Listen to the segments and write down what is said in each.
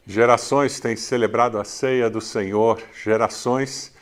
Gerações têm celebrado a ceia do Senhor, gerações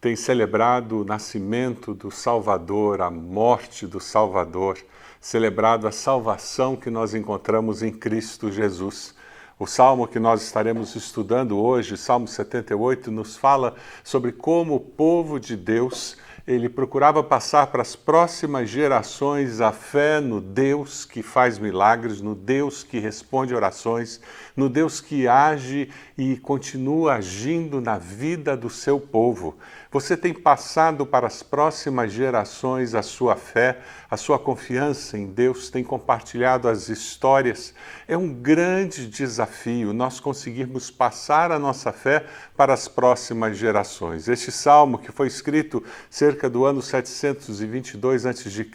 têm celebrado o nascimento do Salvador, a morte do Salvador, celebrado a salvação que nós encontramos em Cristo Jesus. O salmo que nós estaremos estudando hoje, Salmo 78, nos fala sobre como o povo de Deus ele procurava passar para as próximas gerações a fé no Deus que faz milagres, no Deus que responde orações, no Deus que age e continua agindo na vida do seu povo. Você tem passado para as próximas gerações a sua fé, a sua confiança em Deus, tem compartilhado as histórias. É um grande desafio nós conseguirmos passar a nossa fé para as próximas gerações. Este salmo, que foi escrito cerca do ano 722 a.C.,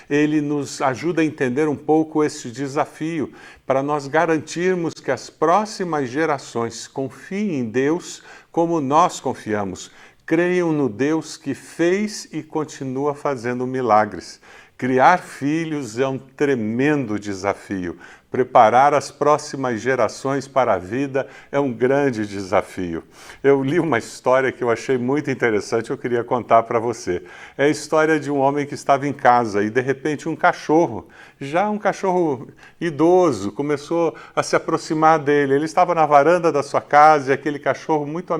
ele nos ajuda a entender um pouco esse desafio, para nós garantirmos que as próximas gerações confiem em Deus como nós confiamos. Creiam no Deus que fez e continua fazendo milagres. Criar filhos é um tremendo desafio. Preparar as próximas gerações para a vida é um grande desafio. Eu li uma história que eu achei muito interessante, eu queria contar para você. É a história de um homem que estava em casa e, de repente, um cachorro, já um cachorro idoso, começou a se aproximar dele. Ele estava na varanda da sua casa e aquele cachorro muito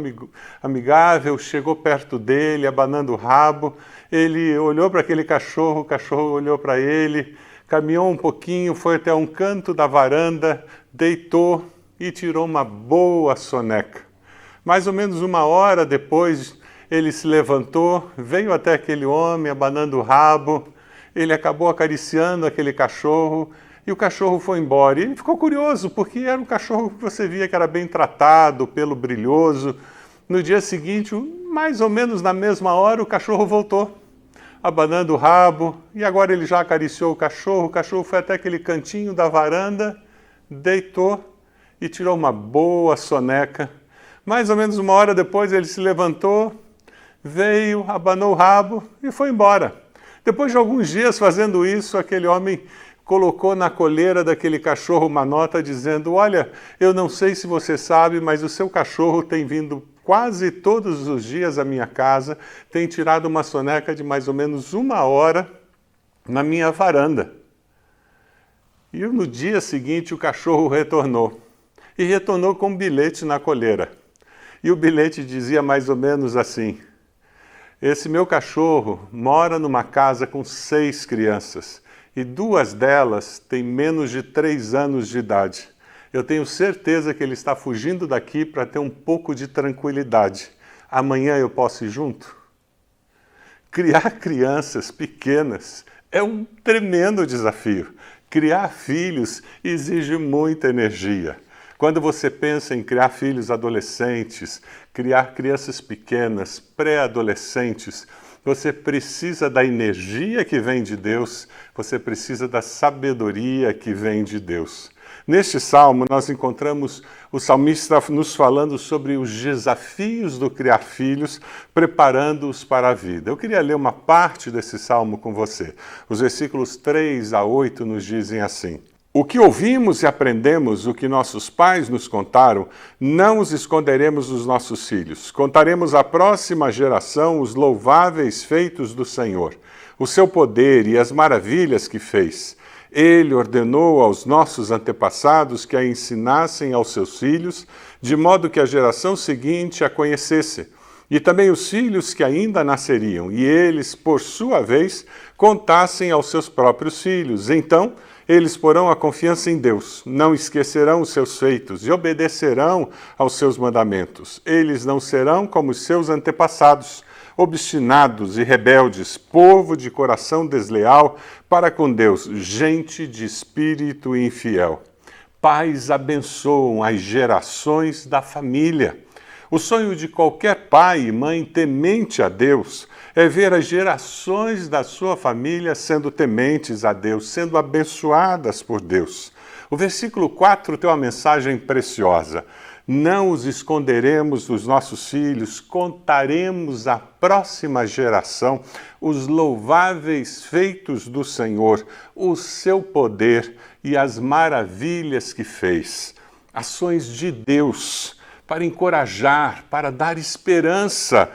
amigável chegou perto dele, abanando o rabo. Ele olhou para aquele cachorro, o cachorro olhou para ele, caminhou um pouquinho, foi até um canto da varanda, deitou e tirou uma boa soneca. Mais ou menos uma hora depois, ele se levantou, veio até aquele homem, abanando o rabo, ele acabou acariciando aquele cachorro e o cachorro foi embora. E ele ficou curioso, porque era um cachorro que você via que era bem tratado, pelo brilhoso. No dia seguinte, mais ou menos na mesma hora, o cachorro voltou, abanando o rabo, e agora ele já acariciou o cachorro foi até aquele cantinho da varanda, deitou e tirou uma boa soneca. Mais ou menos uma hora depois ele se levantou, veio, abanou o rabo e foi embora. Depois de alguns dias fazendo isso, aquele homem colocou na coleira daquele cachorro uma nota dizendo: olha, eu não sei se você sabe, mas o seu cachorro tem vindo quase todos os dias à minha casa, tem tirado uma soneca de mais ou menos uma hora na minha varanda. E no dia seguinte o cachorro retornou. E retornou com um bilhete na coleira. E o bilhete dizia mais ou menos assim: esse meu cachorro mora numa casa com 6 crianças. E 2 delas têm menos de 3 anos de idade. Eu tenho certeza que ele está fugindo daqui para ter um pouco de tranquilidade. Amanhã eu posso ir junto? Criar crianças pequenas é um tremendo desafio. Criar filhos exige muita energia. Quando você pensa em criar filhos adolescentes, criar crianças pequenas, pré-adolescentes, você precisa da energia que vem de Deus, você precisa da sabedoria que vem de Deus. Neste salmo, nós encontramos o salmista nos falando sobre os desafios do criar filhos, preparando-os para a vida. Eu queria ler uma parte desse salmo com você. Os versículos 3 a 8 nos dizem assim: o que ouvimos e aprendemos, o que nossos pais nos contaram, não os esconderemos dos nossos filhos. Contaremos à próxima geração os louváveis feitos do Senhor, o seu poder e as maravilhas que fez. Ele ordenou aos nossos antepassados que a ensinassem aos seus filhos, de modo que a geração seguinte a conhecesse, e também os filhos que ainda nasceriam, e eles, por sua vez, contassem aos seus próprios filhos. Então, eles porão a confiança em Deus, não esquecerão os seus feitos e obedecerão aos seus mandamentos. Eles não serão como os seus antepassados, obstinados e rebeldes, povo de coração desleal para com Deus, gente de espírito infiel. Pais abençoam as gerações da família. O sonho de qualquer pai e mãe temente a Deus é ver as gerações da sua família sendo tementes a Deus, sendo abençoadas por Deus. O versículo 4 tem uma mensagem preciosa. Não os esconderemos dos nossos filhos, contaremos à próxima geração os louváveis feitos do Senhor, o seu poder e as maravilhas que fez. ações de Deus para encorajar, para dar esperança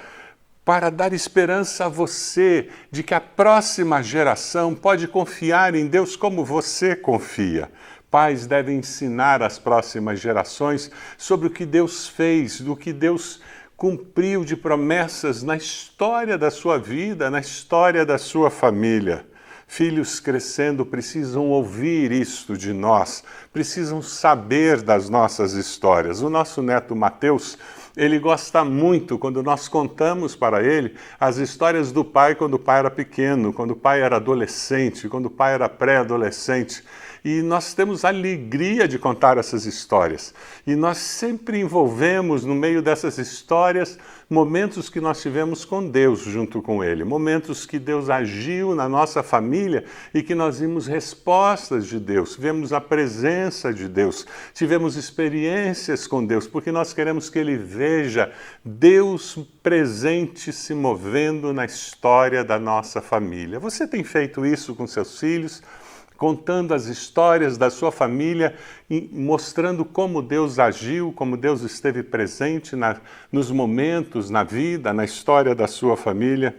a você de que a próxima geração pode confiar em Deus como você confia. Pais devem ensinar às próximas gerações sobre o que Deus fez, do que Deus cumpriu de promessas na história da sua vida, na história da sua família. Filhos crescendo precisam ouvir isto de nós, precisam saber das nossas histórias. O nosso neto Mateus, ele gosta muito quando nós contamos para ele as histórias do pai quando o pai era pequeno, quando o pai era adolescente, quando o pai era pré-adolescente. E nós temos alegria de contar essas histórias. E nós sempre envolvemos no meio dessas histórias momentos que nós tivemos com Deus junto com Ele, momentos que Deus agiu na nossa família e que nós vimos respostas de Deus, vemos a presença de Deus, tivemos experiências com Deus, porque nós queremos que Ele veja Deus presente se movendo na história da nossa família. Você tem feito isso com seus filhos? Contando as histórias da sua família e mostrando como Deus agiu, como Deus esteve presente nos momentos, na vida, na história da sua família.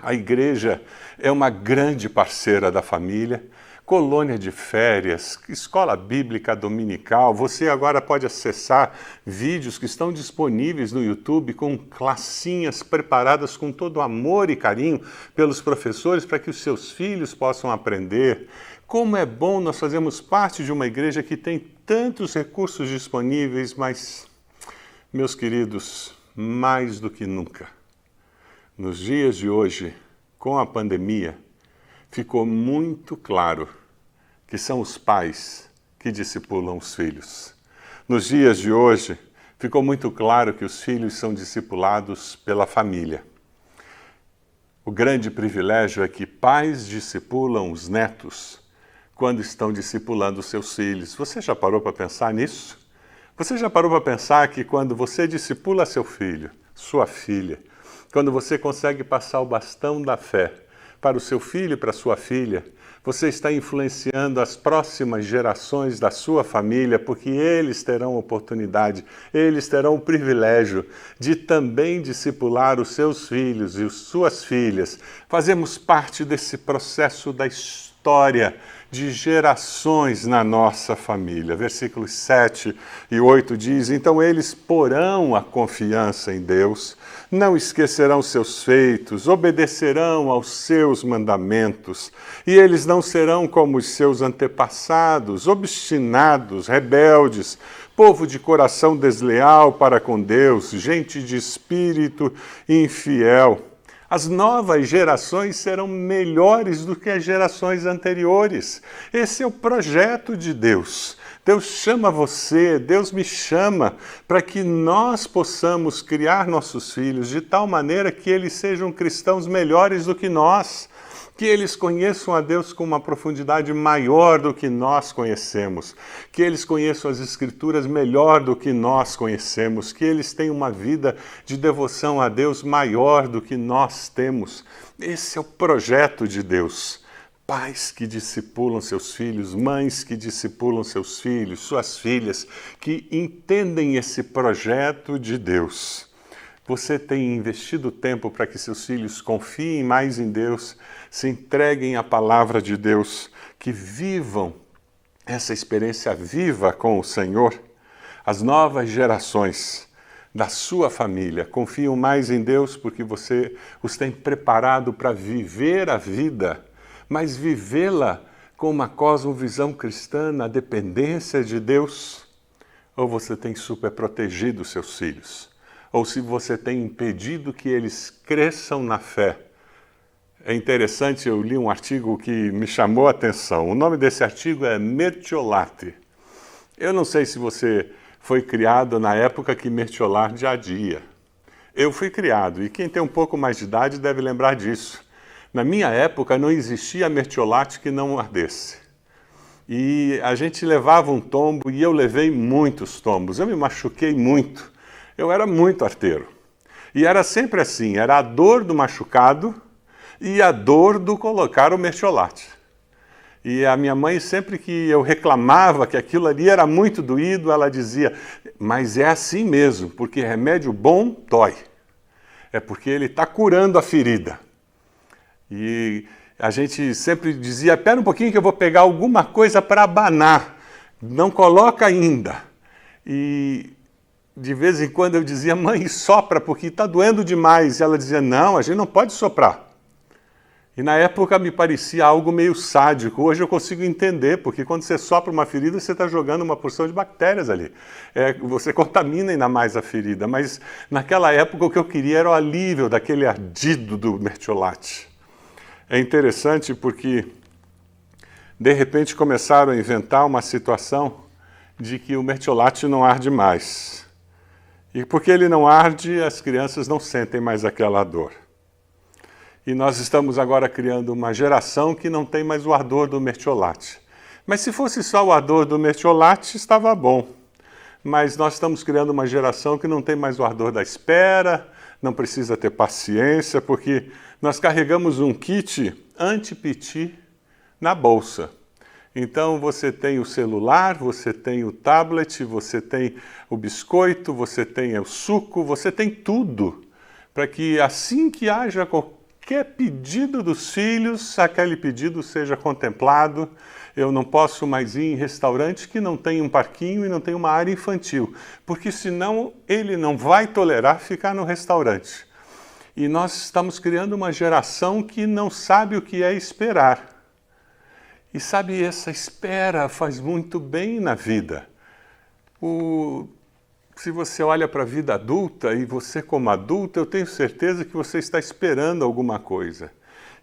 A igreja é uma grande parceira da família. Colônia de férias, escola bíblica dominical. Você agora pode acessar vídeos que estão disponíveis no YouTube com classinhas preparadas com todo amor e carinho pelos professores para que os seus filhos possam aprender. Como é bom nós fazermos parte de uma igreja que tem tantos recursos disponíveis, mas, meus queridos, mais do que nunca, nos dias de hoje, com a pandemia, ficou muito claro que são os pais que discipulam os filhos. Nos dias de hoje, ficou muito claro que os filhos são discipulados pela família. O grande privilégio é que pais discipulam os netos quando estão discipulando seus filhos. Você já parou para pensar nisso? Você já parou para pensar que quando você discipula seu filho, sua filha, quando você consegue passar o bastão da fé para o seu filho e para a sua filha, você está influenciando as próximas gerações da sua família, porque eles terão oportunidade, eles terão o privilégio de também discipular os seus filhos e as suas filhas. Fazemos parte desse processo da história de gerações na nossa família. Versículos 7 e 8 diz: então eles porão a confiança em Deus, não esquecerão seus feitos, obedecerão aos seus mandamentos, e eles não serão como os seus antepassados, obstinados, rebeldes, povo de coração desleal para com Deus, gente de espírito infiel. As novas gerações serão melhores do que as gerações anteriores. Esse é o projeto de Deus. Deus chama você, Deus me chama para que nós possamos criar nossos filhos de tal maneira que eles sejam cristãos melhores do que nós, que eles conheçam a Deus com uma profundidade maior do que nós conhecemos, que eles conheçam as Escrituras melhor do que nós conhecemos, que eles tenham uma vida de devoção a Deus maior do que nós temos. Esse é o projeto de Deus. Pais que discipulam seus filhos, mães que discipulam seus filhos, suas filhas, que entendem esse projeto de Deus. Você tem investido tempo para que seus filhos confiem mais em Deus, se entreguem à palavra de Deus, que vivam essa experiência viva com o Senhor? As novas gerações da sua família confiam mais em Deus porque você os tem preparado para viver a vida, mas vivê-la com uma cosmovisão cristã na dependência de Deus? Ou você tem superprotegido seus filhos? Ou se você tem impedido que eles cresçam na fé? É interessante, eu li um artigo que me chamou a atenção. O nome desse artigo é Mertiolate. Eu não sei se você foi criado na época que Mertiolate ardia. Eu fui criado, e quem tem um pouco mais de idade deve lembrar disso. Na minha época não existia mertiolate que não ardesse. E a gente levava um tombo, e eu levei muitos tombos. Eu me machuquei muito. Eu era muito arteiro. E era sempre assim, era a dor do machucado e a dor do colocar o mertiolate. E a minha mãe, sempre que eu reclamava que aquilo ali era muito doído, ela dizia, mas é assim mesmo, porque remédio bom dói. É porque ele está curando a ferida. E a gente sempre dizia, espera um pouquinho que eu vou pegar alguma coisa para abanar. Não coloca ainda. E de vez em quando eu dizia, mãe, sopra, porque está doendo demais. E ela dizia, não, a gente não pode soprar. E na época me parecia algo meio sádico. Hoje eu consigo entender, porque quando você sopra uma ferida, você está jogando uma porção de bactérias ali. Você contamina ainda mais a ferida. Mas naquela época o que eu queria era o alívio daquele ardido do mertiolate. É interessante porque, de repente, começaram a inventar uma situação de que o mertiolate não arde mais. E porque ele não arde, as crianças não sentem mais aquela dor. E nós estamos agora criando uma geração que não tem mais o ardor do mertiolate. Mas se fosse só o ardor do mertiolate, estava bom. Mas nós estamos criando uma geração que não tem mais o ardor da espera, não precisa ter paciência, porque nós carregamos um kit anti-piti na bolsa. Então você tem o celular, você tem o tablet, você tem o biscoito, você tem o suco, você tem tudo, para que assim que haja qualquer pedido dos filhos, aquele pedido seja contemplado. Eu não posso mais ir em restaurante que não tem um parquinho e não tem uma área infantil, porque senão ele não vai tolerar ficar no restaurante. E nós estamos criando uma geração que não sabe o que é esperar. E sabe, essa espera faz muito bem na vida. Se você olha para a vida adulta, e você como adulto, eu tenho certeza que você está esperando alguma coisa.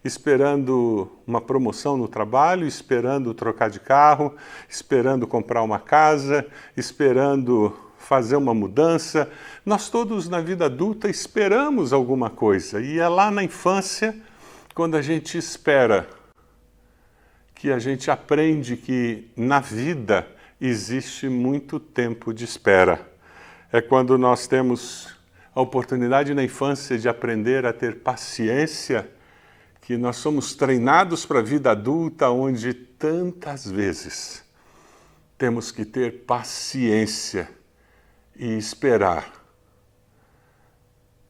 Esperando uma promoção no trabalho, esperando trocar de carro, esperando comprar uma casa, esperando fazer uma mudança. Nós todos na vida adulta esperamos alguma coisa. E é lá na infância, quando a gente espera, que a gente aprende que na vida existe muito tempo de espera. É quando nós temos a oportunidade na infância de aprender a ter paciência, que nós somos treinados para a vida adulta, onde tantas vezes temos que ter paciência e esperar.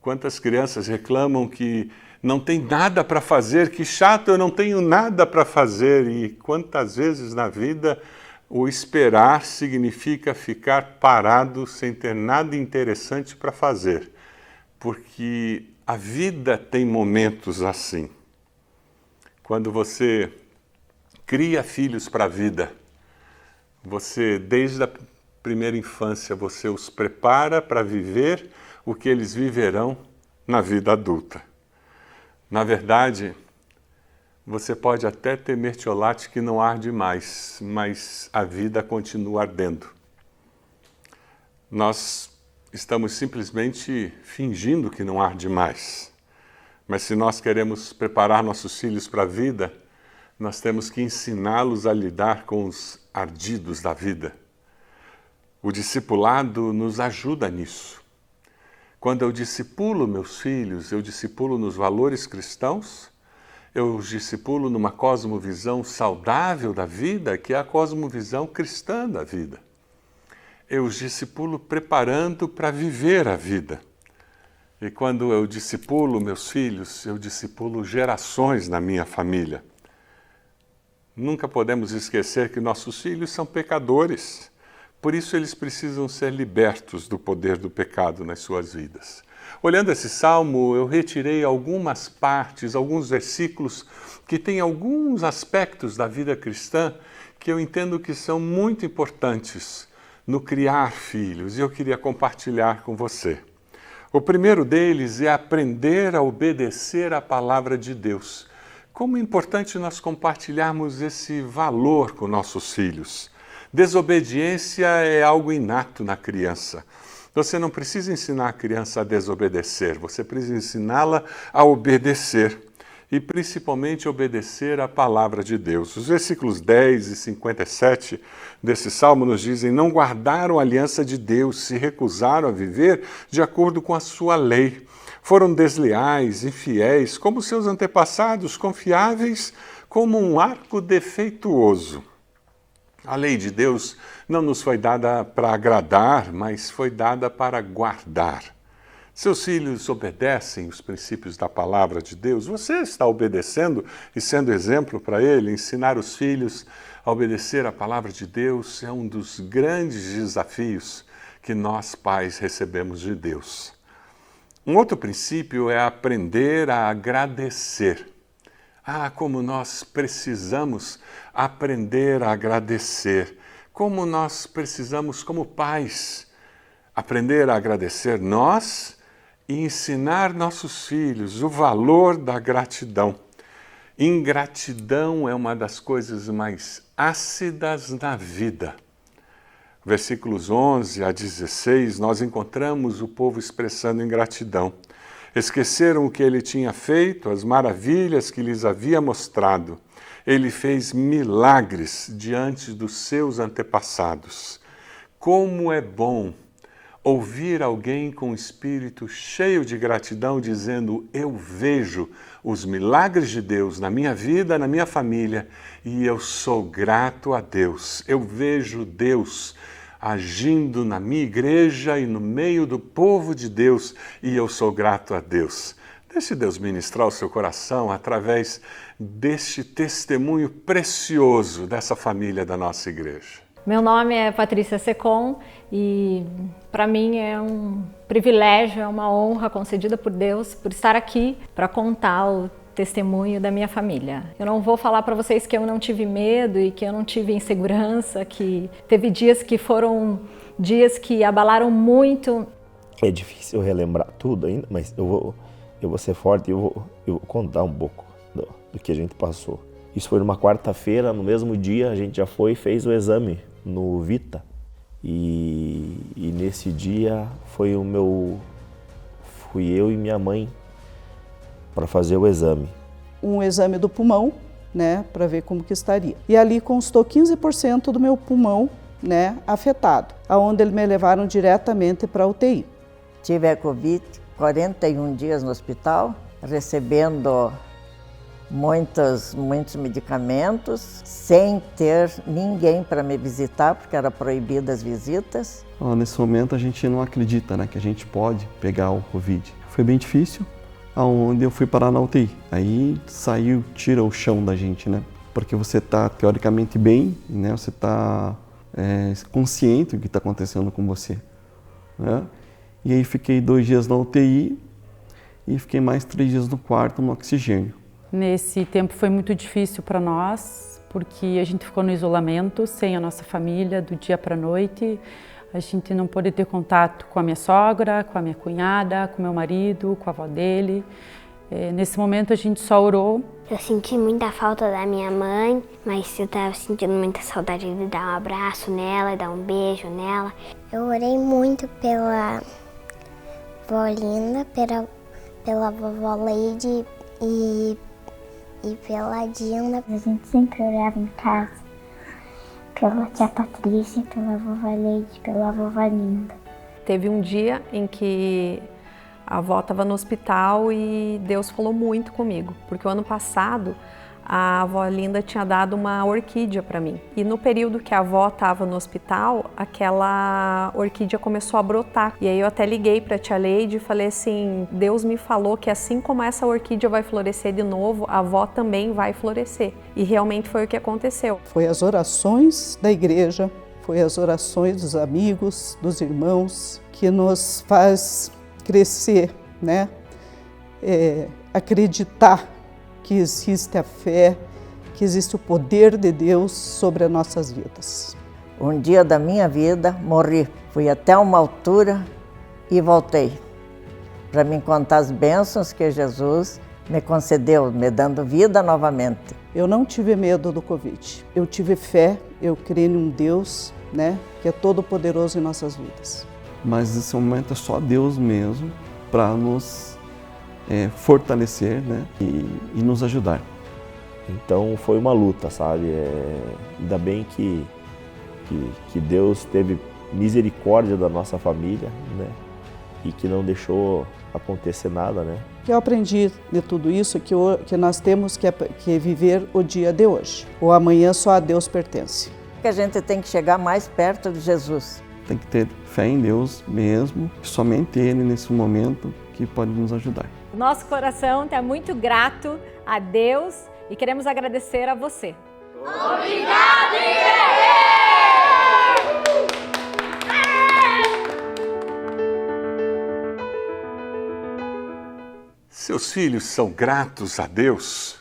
Quantas crianças reclamam que não tem nada para fazer, que chato, eu não tenho nada para fazer. E quantas vezes na vida o esperar significa ficar parado sem ter nada interessante para fazer. Porque a vida tem momentos assim. Quando você cria filhos para a vida, você, desde a primeira infância, você os prepara para viver o que eles viverão na vida adulta. Na verdade, você pode até ter mertiolate que não arde mais, mas a vida continua ardendo. Nós estamos simplesmente fingindo que não arde mais. Mas se nós queremos preparar nossos filhos para a vida, nós temos que ensiná-los a lidar com os ardidos da vida. O discipulado nos ajuda nisso. Quando eu discipulo meus filhos, eu discipulo nos valores cristãos, eu os discipulo numa cosmovisão saudável da vida, que é a cosmovisão cristã da vida. Eu os discipulo preparando para viver a vida. E quando eu discipulo meus filhos, eu discipulo gerações na minha família. Nunca podemos esquecer que nossos filhos são pecadores. Por isso eles precisam ser libertos do poder do pecado nas suas vidas. Olhando esse salmo, eu retirei algumas partes, alguns versículos que têm alguns aspectos da vida cristã que eu entendo que são muito importantes no criar filhos, e eu queria compartilhar com você. O primeiro deles é aprender a obedecer à palavra de Deus. Como é importante nós compartilharmos esse valor com nossos filhos. Desobediência é algo inato na criança. Você não precisa ensinar a criança a desobedecer, você precisa ensiná-la a obedecer. E principalmente obedecer à palavra de Deus. Os versículos 10 e 57 desse salmo nos dizem: não guardaram a aliança de Deus, se recusaram a viver de acordo com a sua lei. Foram desleais, infiéis, como seus antepassados, confiáveis, como um arco defeituoso. A lei de Deus não nos foi dada para agradar, mas foi dada para guardar. Seus filhos obedecem os princípios da palavra de Deus. Você está obedecendo e sendo exemplo para ele. Ensinar os filhos a obedecer a palavra de Deus é um dos grandes desafios que nós, pais, recebemos de Deus. Um outro princípio é aprender a agradecer. Como nós precisamos aprender a agradecer. Como nós precisamos, como pais, aprender a agradecer nós e ensinar nossos filhos o valor da gratidão. Ingratidão é uma das coisas mais ácidas na vida. Versículos 11 a 16, nós encontramos o povo expressando ingratidão. Esqueceram o que ele tinha feito, as maravilhas que lhes havia mostrado. Ele fez milagres diante dos seus antepassados. Como é bom ouvir alguém com o espírito cheio de gratidão dizendo: eu vejo os milagres de Deus na minha vida, na minha família, e eu sou grato a Deus. Eu vejo Deus agindo na minha igreja e no meio do povo de Deus, e eu sou grato a Deus. Deixe Deus ministrar o seu coração através deste testemunho precioso dessa família da nossa igreja. Meu nome é Patrícia Secom e para mim é um privilégio, é uma honra concedida por Deus por estar aqui para contar o testemunho da minha família. Eu não vou falar para vocês que eu não tive medo e que eu não tive insegurança, que teve dias que foram dias que abalaram muito. É difícil relembrar tudo ainda, mas eu vou ser forte e eu vou contar um pouco do que a gente passou. Isso foi numa quarta-feira, no mesmo dia a gente já foi e fez o exame no Vita. E nesse dia fui eu e minha mãe para fazer o exame. Um exame do pulmão, né, para ver como que estaria. E ali constou 15% do meu pulmão, né, afetado, aonde eles me levaram diretamente para a UTI. Tive a Covid, 41 dias no hospital, recebendo muitos medicamentos, sem ter ninguém para me visitar, porque era proibida as visitas. Nesse momento a gente não acredita, né, que a gente pode pegar o Covid. Foi bem difícil, aonde eu fui parar na UTI. Aí tira o chão da gente, né? Porque você está teoricamente bem, né? Você está consciente do que está acontecendo com você, né? E aí fiquei 2 dias na UTI e fiquei mais 3 dias no quarto no oxigênio. Nesse tempo foi muito difícil para nós, porque a gente ficou no isolamento, sem a nossa família, do dia para a noite. A gente não pôde ter contato com a minha sogra, com a minha cunhada, com o meu marido, com a avó dele. Nesse momento a gente só orou. Eu senti muita falta da minha mãe, mas eu estava sentindo muita saudade de dar um abraço nela, dar um beijo nela. Eu orei muito pela vó Linda, pela vovó Leide e pela Dinda. A gente sempre orava em casa, pela tia Patrícia, pela vovó Leide, pela vovó Linda. Teve um dia em que a avó estava no hospital e Deus falou muito comigo, porque o ano passado a avó Linda tinha dado uma orquídea para mim. E no período que a avó estava no hospital, aquela orquídea começou a brotar. E aí eu até liguei para a tia Leide e falei assim, Deus me falou que assim como essa orquídea vai florescer de novo, a avó também vai florescer. E realmente foi o que aconteceu. Foi as orações da igreja, foi as orações dos amigos, dos irmãos, que nos faz crescer, né? Acreditar que existe a fé, que existe o poder de Deus sobre as nossas vidas. Um dia da minha vida, morri. Fui até uma altura e voltei para me contar as bênçãos que Jesus me concedeu, me dando vida novamente. Eu não tive medo do Covid. Eu tive fé, eu creio em um Deus, né, que é todo poderoso em nossas vidas. Mas nesse momento é só Deus mesmo para nos fortalecer, né, e nos ajudar. Então foi uma luta, sabe? Ainda bem que Deus teve misericórdia da nossa família, né? E que não deixou acontecer nada, né? O que eu aprendi de tudo isso é que nós temos que viver o dia de hoje. O amanhã só a Deus pertence. Que a gente tem que chegar mais perto de Jesus. Tem que ter fé em Deus mesmo, somente Ele nesse momento que pode nos ajudar. Nosso coração está muito grato a Deus e queremos agradecer a você. Obrigado, Seus filhos são gratos a Deus?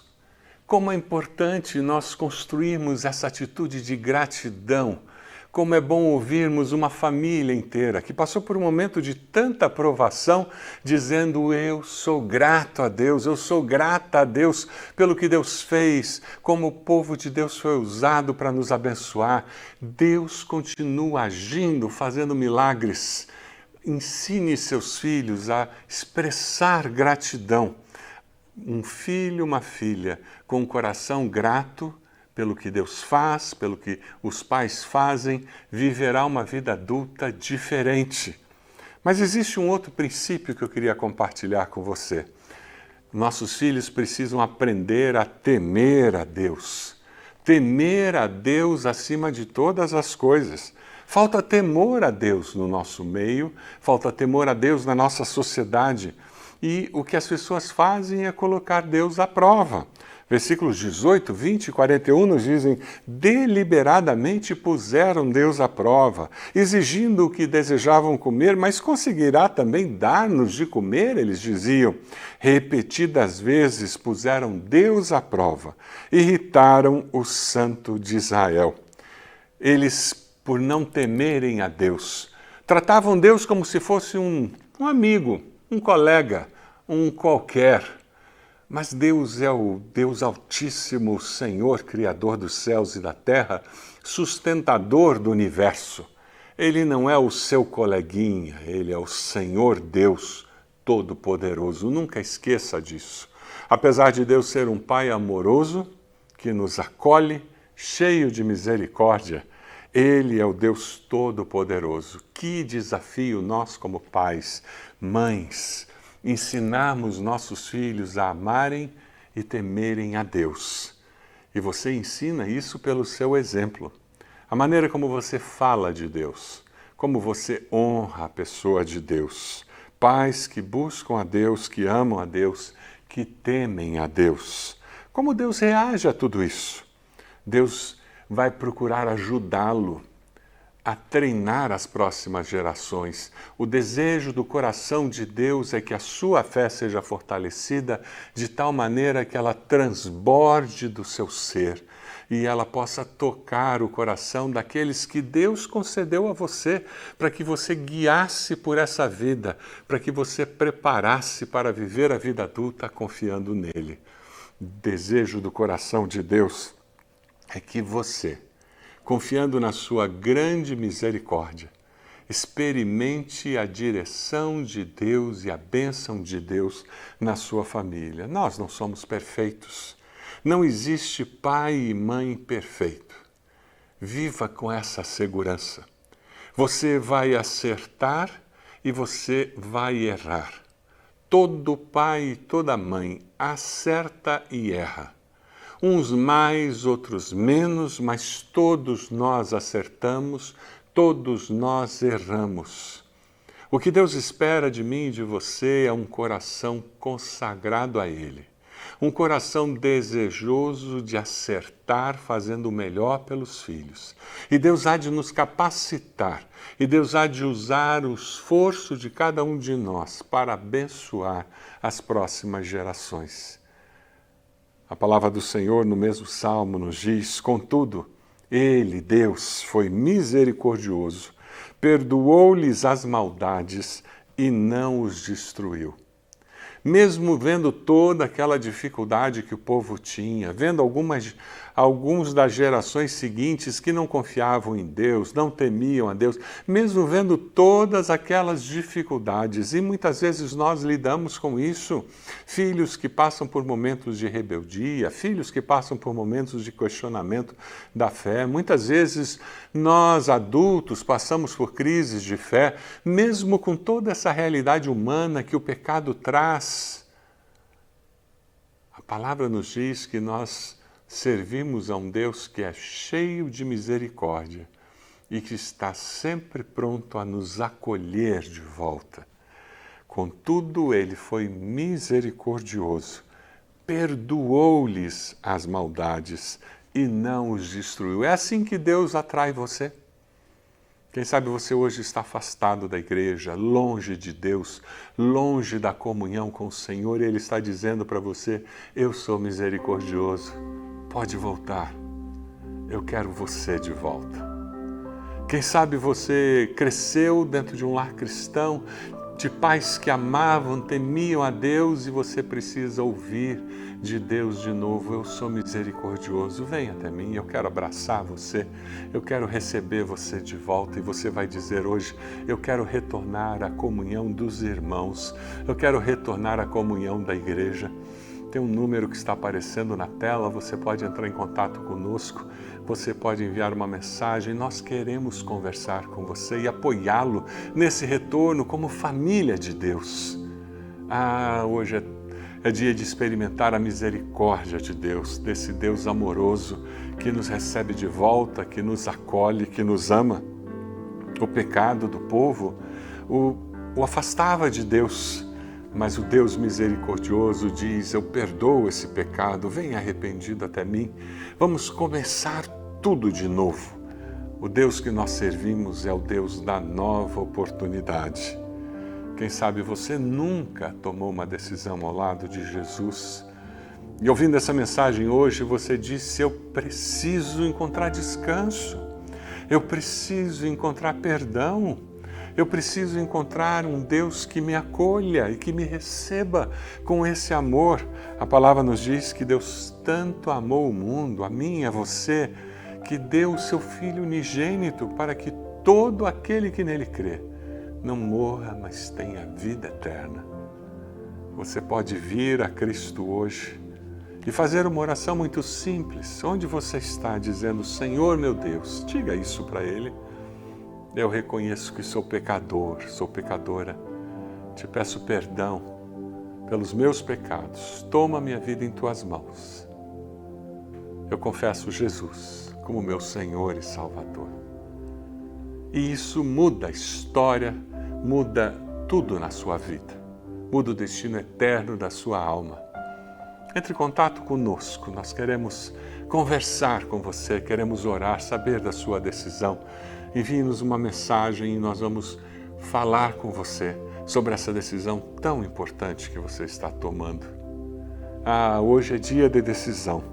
Como é importante nós construirmos essa atitude de gratidão. Como é bom ouvirmos uma família inteira que passou por um momento de tanta provação, dizendo: eu sou grato a Deus, eu sou grata a Deus pelo que Deus fez, como o povo de Deus foi usado para nos abençoar. Deus continua agindo, fazendo milagres. Ensine seus filhos a expressar gratidão. Um filho, uma filha com um coração grato pelo que Deus faz, pelo que os pais fazem, viverá uma vida adulta diferente. Mas existe um outro princípio que eu queria compartilhar com você. Nossos filhos precisam aprender a temer a Deus. Temer a Deus acima de todas as coisas. Falta temor a Deus no nosso meio, falta temor a Deus na nossa sociedade. E o que as pessoas fazem é colocar Deus à prova. Versículos 18, 20 e 41 nos dizem: deliberadamente puseram Deus à prova, exigindo o que desejavam comer, mas conseguirá também dar-nos de comer, eles diziam. Repetidas vezes puseram Deus à prova, irritaram o Santo de Israel. Eles, por não temerem a Deus, tratavam Deus como se fosse um amigo, um colega, um qualquer. Mas Deus é o Deus Altíssimo, o Senhor, Criador dos céus e da terra, sustentador do universo. Ele não é o seu coleguinha, Ele é o Senhor Deus Todo-Poderoso. Nunca esqueça disso. Apesar de Deus ser um Pai amoroso, que nos acolhe, cheio de misericórdia, Ele é o Deus Todo-Poderoso. Que desafio nós como pais, mães, ensinarmos nossos filhos a amarem e temerem a Deus. E você ensina isso pelo seu exemplo. A maneira como você fala de Deus, como você honra a pessoa de Deus. Pais que buscam a Deus, que amam a Deus, que temem a Deus. Como Deus reage a tudo isso? Deus vai procurar ajudá-lo a treinar as próximas gerações. O desejo do coração de Deus é que a sua fé seja fortalecida de tal maneira que ela transborde do seu ser e ela possa tocar o coração daqueles que Deus concedeu a você, para que você guiasse por essa vida, para que você preparasse para viver a vida adulta confiando nele. O desejo do coração de Deus é que você, confiando na sua grande misericórdia, experimente a direção de Deus e a bênção de Deus na sua família. Nós não somos perfeitos. Não existe pai e mãe perfeito. Viva com essa segurança. Você vai acertar e você vai errar. Todo pai e toda mãe acerta e erra. Uns mais, outros menos, mas todos nós acertamos, todos nós erramos. O que Deus espera de mim e de você é um coração consagrado a Ele. Um coração desejoso de acertar, fazendo o melhor pelos filhos. E Deus há de nos capacitar, e Deus há de usar o esforço de cada um de nós para abençoar as próximas gerações. A palavra do Senhor no mesmo Salmo nos diz: contudo, Ele, Deus, foi misericordioso, perdoou-lhes as maldades e não os destruiu. Mesmo vendo toda aquela dificuldade que o povo tinha, vendo alguns das gerações seguintes que não confiavam em Deus, não temiam a Deus, mesmo vendo todas aquelas dificuldades, e muitas vezes nós lidamos com isso, filhos que passam por momentos de rebeldia, filhos que passam por momentos de questionamento da fé, muitas vezes nós adultos passamos por crises de fé, mesmo com toda essa realidade humana que o pecado traz. A palavra nos diz que nós servimos a um Deus que é cheio de misericórdia e que está sempre pronto a nos acolher de volta. Contudo, ele foi misericordioso, perdoou-lhes as maldades e não os destruiu. É assim que Deus atrai você. Quem sabe você hoje está afastado da igreja, longe de Deus, longe da comunhão com o Senhor, e Ele está dizendo para você, eu sou misericordioso, pode voltar, eu quero você de volta. Quem sabe você cresceu dentro de um lar cristão, de pais que amavam, temiam a Deus, e você precisa ouvir de Deus de novo, eu sou misericordioso, vem até mim, eu quero abraçar você, eu quero receber você de volta, e você vai dizer hoje, eu quero retornar à comunhão dos irmãos, eu quero retornar à comunhão da igreja. Tem um número que está aparecendo na tela, você pode entrar em contato conosco, você pode enviar uma mensagem, nós queremos conversar com você e apoiá-lo nesse retorno como família de Deus. Hoje é dia de experimentar a misericórdia de Deus, desse Deus amoroso que nos recebe de volta, que nos acolhe, que nos ama. O pecado do povo o afastava de Deus, mas o Deus misericordioso diz, eu perdoo esse pecado, vem arrependido até mim, vamos começar tudo de novo. O Deus que nós servimos é o Deus da nova oportunidade. Quem sabe você nunca tomou uma decisão ao lado de Jesus. E ouvindo essa mensagem hoje, você disse, eu preciso encontrar descanso, eu preciso encontrar perdão, eu preciso encontrar um Deus que me acolha e que me receba com esse amor. A palavra nos diz que Deus tanto amou o mundo, a mim e a você, que deu o seu Filho unigênito para que todo aquele que nele crê não morra, mas tenha vida eterna. Você pode vir a Cristo hoje e fazer uma oração muito simples, onde você está dizendo, Senhor meu Deus, diga isso para Ele. Eu reconheço que sou pecador, sou pecadora, te peço perdão pelos meus pecados, toma minha vida em Tuas mãos. Eu confesso Jesus como meu Senhor e Salvador. E isso muda a história, muda tudo na sua vida, muda o destino eterno da sua alma. Entre em contato conosco, nós queremos conversar com você, queremos orar, saber da sua decisão. Envie-nos uma mensagem e nós vamos falar com você sobre essa decisão tão importante que você está tomando. Hoje é dia de decisão.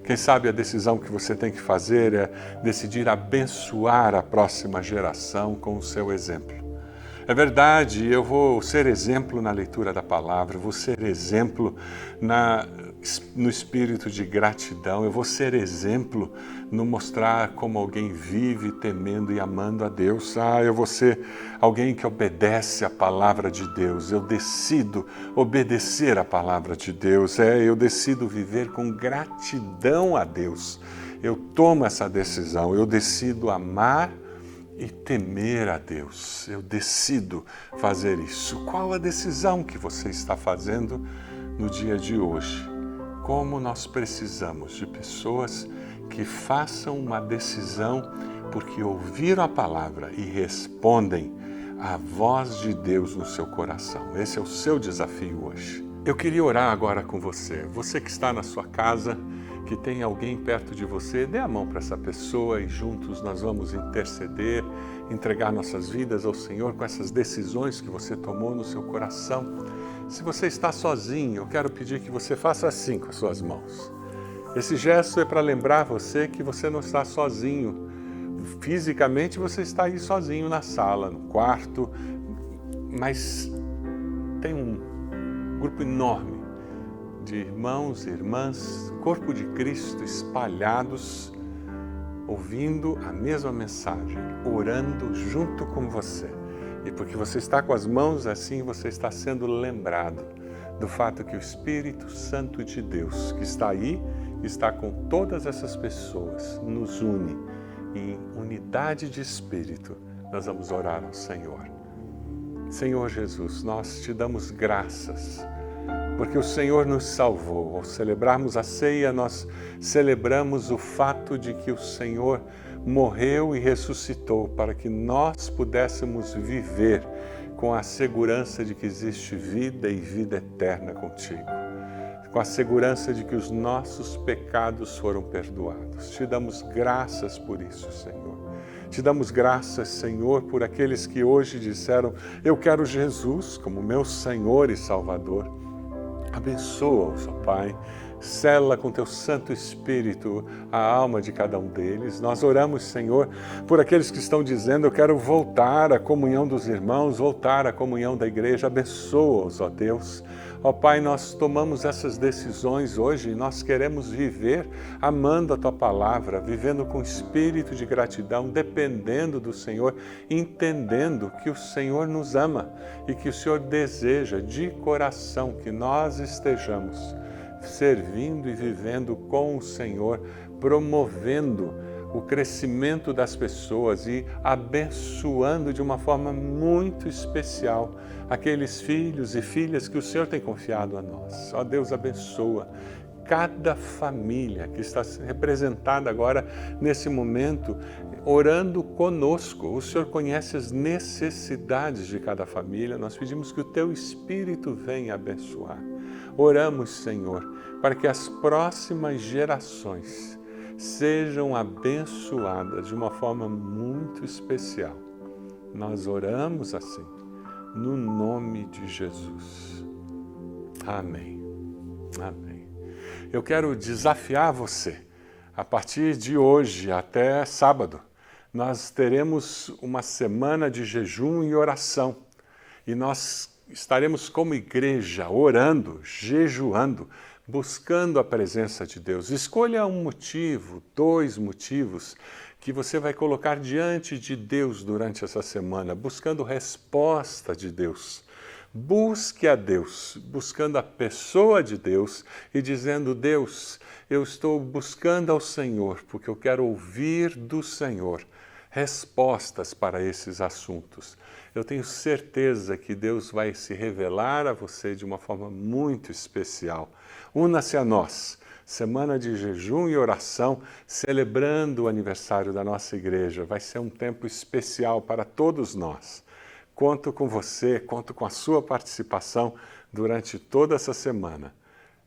Quem sabe a decisão que você tem que fazer é decidir abençoar a próxima geração com o seu exemplo. É verdade, eu vou ser exemplo na leitura da palavra, vou ser exemplo no espírito de gratidão, eu vou ser exemplo no mostrar como alguém vive temendo e amando a Deus. Eu vou ser alguém que obedece a palavra de Deus, eu decido obedecer a palavra de Deus, eu decido viver com gratidão a Deus. Eu tomo essa decisão, eu decido amar e temer a Deus. Eu decido fazer isso. Qual a decisão que você está fazendo no dia de hoje? Como nós precisamos de pessoas que façam uma decisão porque ouviram a palavra e respondem à voz de Deus no seu coração. Esse é o seu desafio hoje. Eu queria orar agora com você. Você que está na sua casa, que tem alguém perto de você, dê a mão para essa pessoa e juntos nós vamos interceder, entregar nossas vidas ao Senhor com essas decisões que você tomou no seu coração. Se você está sozinho, eu quero pedir que você faça assim com as suas mãos. Esse gesto é para lembrar você que você não está sozinho. Fisicamente você está aí sozinho na sala, no quarto, mas tem grupo enorme de irmãos e irmãs, corpo de Cristo espalhados, ouvindo a mesma mensagem, orando junto com você. E porque você está com as mãos assim, você está sendo lembrado do fato que o Espírito Santo de Deus, que está aí, está com todas essas pessoas, nos une. E em unidade de Espírito, nós vamos orar ao Senhor. Senhor Jesus, nós te damos graças, porque o Senhor nos salvou. Ao celebrarmos a ceia, nós celebramos o fato de que o Senhor morreu e ressuscitou para que nós pudéssemos viver com a segurança de que existe vida e vida eterna contigo, com a segurança de que os nossos pecados foram perdoados. Te damos graças por isso, Senhor. Te damos graças, Senhor, por aqueles que hoje disseram: eu quero Jesus como meu Senhor e Salvador. Abençoa-os, ó Pai, sela com teu Santo Espírito a alma de cada um deles. Nós oramos, Senhor, por aqueles que estão dizendo: eu quero voltar à comunhão dos irmãos, voltar à comunhão da igreja. Abençoa-os, ó Deus. Ó Pai, nós tomamos essas decisões hoje e nós queremos viver amando a Tua Palavra, vivendo com espírito de gratidão, dependendo do Senhor, entendendo que o Senhor nos ama e que o Senhor deseja de coração que nós estejamos servindo e vivendo com o Senhor, promovendo o crescimento das pessoas e abençoando de uma forma muito especial aqueles filhos e filhas que o Senhor tem confiado a nós. Ó Deus, abençoa cada família que está representada agora nesse momento, orando conosco. O Senhor conhece as necessidades de cada família. Nós pedimos que o Teu Espírito venha abençoar. Oramos, Senhor, para que as próximas gerações sejam abençoadas de uma forma muito especial. Nós oramos assim, no nome de Jesus. Amém. Amém. Eu quero desafiar você, a partir de hoje até sábado, nós teremos uma semana de jejum e oração. E nós estaremos como igreja orando, jejuando, buscando a presença de Deus. Escolha um motivo, 2 motivos que você vai colocar diante de Deus durante essa semana, buscando resposta de Deus. Busque a Deus, buscando a pessoa de Deus e dizendo: Deus, eu estou buscando ao Senhor, porque eu quero ouvir do Senhor respostas para esses assuntos. Eu tenho certeza que Deus vai se revelar a você de uma forma muito especial. Una-se a nós, semana de jejum e oração, celebrando o aniversário da nossa igreja. Vai ser um tempo especial para todos nós. Conto com você, conto com a sua participação durante toda essa semana.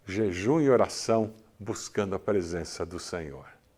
Jejum e oração, buscando a presença do Senhor.